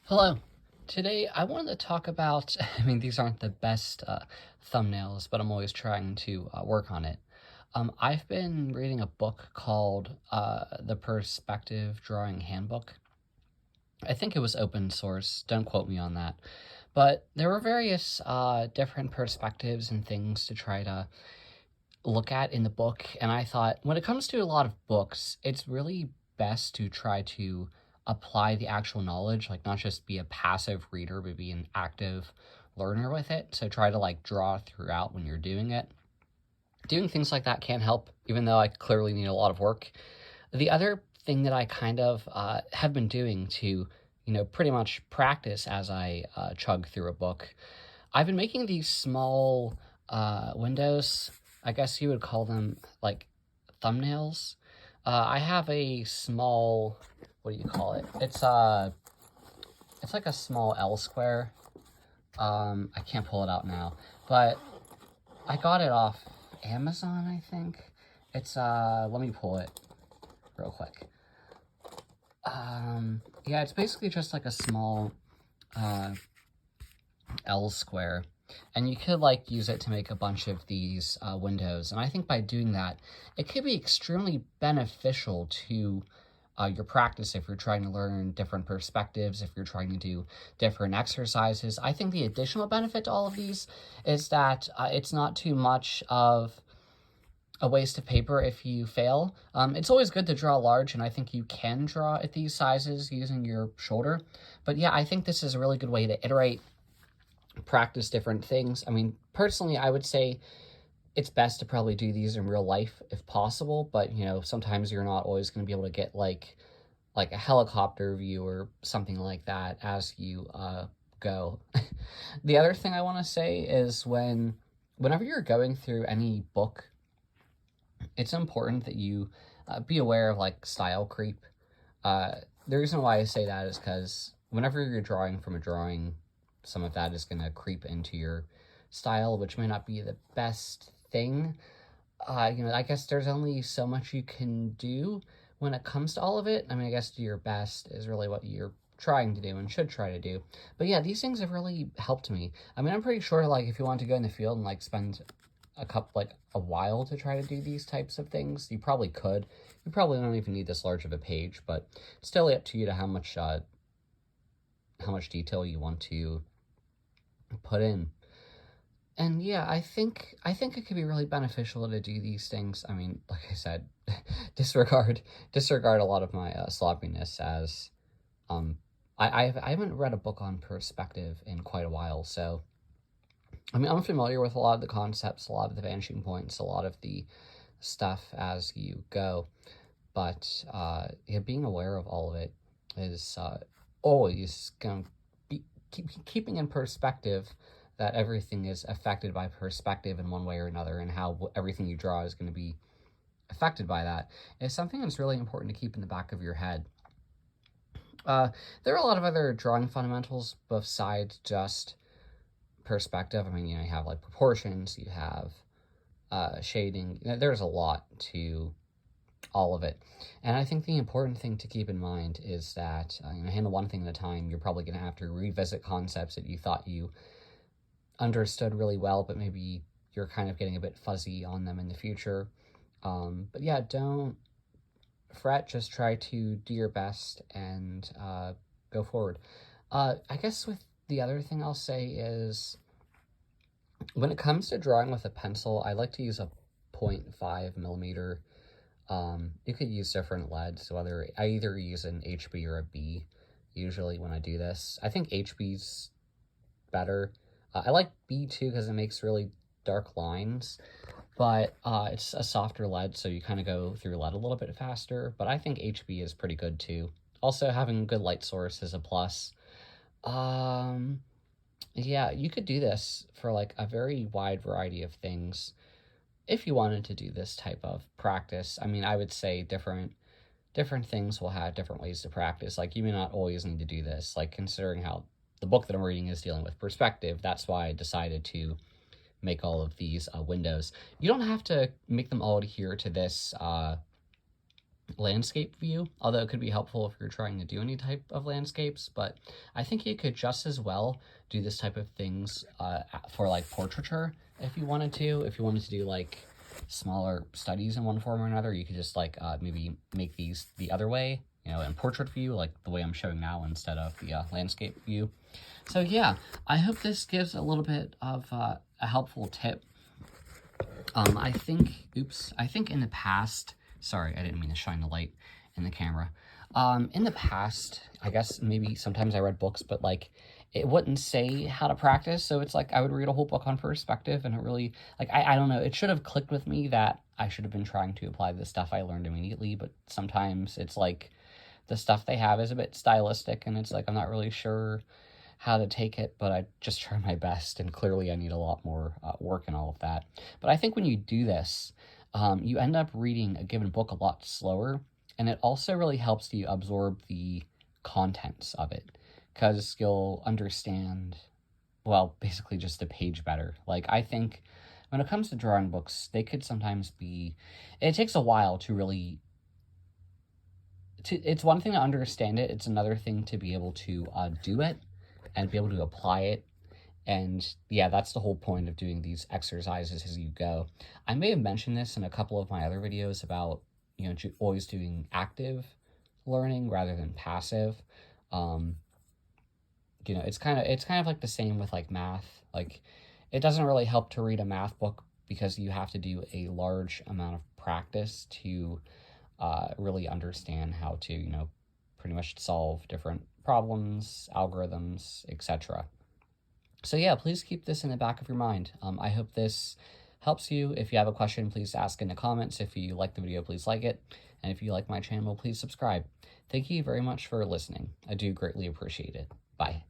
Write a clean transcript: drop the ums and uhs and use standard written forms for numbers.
Hello. Today I wanted to talk about, these aren't the best thumbnails, but I'm always trying to work on it. I've been reading a book called The Perspective Drawing Handbook. I think it was open source, don't quote me on that. But there were various different perspectives and things to try to look at in the book, and I thought when it comes to a lot of books, it's really best to try to apply the actual knowledge, like not just be a passive reader, but be an active learner with it. So try to like draw throughout when you're doing it. Doing things like that can help, even though I clearly need a lot of work. The other thing that I kind of have been doing to, pretty much practice as I chug through a book, I've been making these small windows. I guess you would call them like thumbnails. I have a small, what do you call it? It's like a small L square. I can't pull it out now, but I got it off Amazon, I think. It's let me pull it real quick. Yeah, it's basically just like a small L square, and you could like use it to make a bunch of these windows. And I think by doing that, it could be extremely beneficial to your practice if you're trying to learn different perspectives, if you're trying to do different exercises. I think the additional benefit to all of these is that it's not too much of a waste of paper if you fail. It's always good to draw large, and I think you can draw at these sizes using your shoulder. But yeah, I think this is a really good way to iterate, practice different things. Personally, I would say it's best to probably do these in real life if possible, but sometimes you're not always going to be able to get like a helicopter view or something like that as you go. The other thing I want to say is whenever you're going through any book, it's important that you be aware of like style creep. The reason why I say that is because whenever you're drawing from a drawing, some of that is going to creep into your style, which may not be the best thing. I guess there's only so much you can do when it comes to all of it. I guess do your best is really what you're trying to do and should try to do. But yeah, these things have really helped me. I'm pretty sure like if you want to go in the field and like spend a while to try to do these types of things, you probably could. You probably don't even need this large of a page, but it's still up to you to how much detail you want to put in. And yeah, I think it could be really beneficial to do these things. Like I said, disregard a lot of my sloppiness as I haven't read a book on perspective in quite a while, so I'm familiar with a lot of the concepts, a lot of the vanishing points, a lot of the stuff as you go, but yeah, being aware of all of it is always going to be keeping in perspective that everything is affected by perspective in one way or another, and how everything you draw is going to be affected by that is something that's really important to keep in the back of your head. There are a lot of other drawing fundamentals besides just perspective. You have like proportions, you have shading. There's a lot to all of it. And I think the important thing to keep in mind is that, handle one thing at a time. You're probably going to have to revisit concepts that you thought you understood really well, but maybe you're kind of getting a bit fuzzy on them in the future. But yeah, don't fret, just try to do your best and go forward. I guess with the other thing I'll say is when it comes to drawing with a pencil, I like to use a 0.5 millimeter. You could use different leads, whether I either use an HB or a B usually when I do this. I think HB's better. I like B too because it makes really dark lines, but it's a softer lead, so you kind of go through lead a little bit faster, but I think HB is pretty good too. Also, having a good light source is a plus. Yeah, you could do this for like a very wide variety of things if you wanted to do this type of practice. I would say different things will have different ways to practice. Like, you may not always need to do this. Like, considering how the book that I'm reading is dealing with perspective, that's why I decided to make all of these windows. You don't have to make them all adhere to this landscape view, although it could be helpful if you're trying to do any type of landscapes. But I think you could just as well do this type of things for like portraiture if you wanted to. If you wanted to do like smaller studies in one form or another, you could just like maybe make these the other way, you know, in portrait view, like the way I'm showing now instead of the landscape view. So yeah, I hope this gives a little bit of a helpful tip. I think in the past, sorry, I didn't mean to shine the light in the camera. In the past, I guess maybe sometimes I read books, but like it wouldn't say how to practice. So it's like I would read a whole book on perspective, and it really, like, I don't know, it should have clicked with me that I should have been trying to apply the stuff I learned immediately. But sometimes it's like the stuff they have is a bit stylistic, and it's like I'm not really sure how to take it, but I just try my best, and clearly I need a lot more work and all of that. But I think when you do this, you end up reading a given book a lot slower, and it also really helps you absorb the contents of it, because you'll understand, well, basically just the page better. Like, I think when it comes to drawing books, they could sometimes be, it takes a while to really, it's one thing to understand it, it's another thing to be able to do it and be able to apply it. And yeah, that's the whole point of doing these exercises as you go. I may have mentioned this in a couple of my other videos about, you know, always doing active learning rather than passive. You know, it's kind of like the same with like math. Like, it doesn't really help to read a math book because you have to do a large amount of practice to really understand how to, you know, pretty much solve different problems, algorithms, etc. So yeah, please keep this in the back of your mind. I hope this helps you. If you have a question, please ask in the comments. If you like the video, please like it. And if you like my channel, please subscribe. Thank you very much for listening. I do greatly appreciate it. Bye.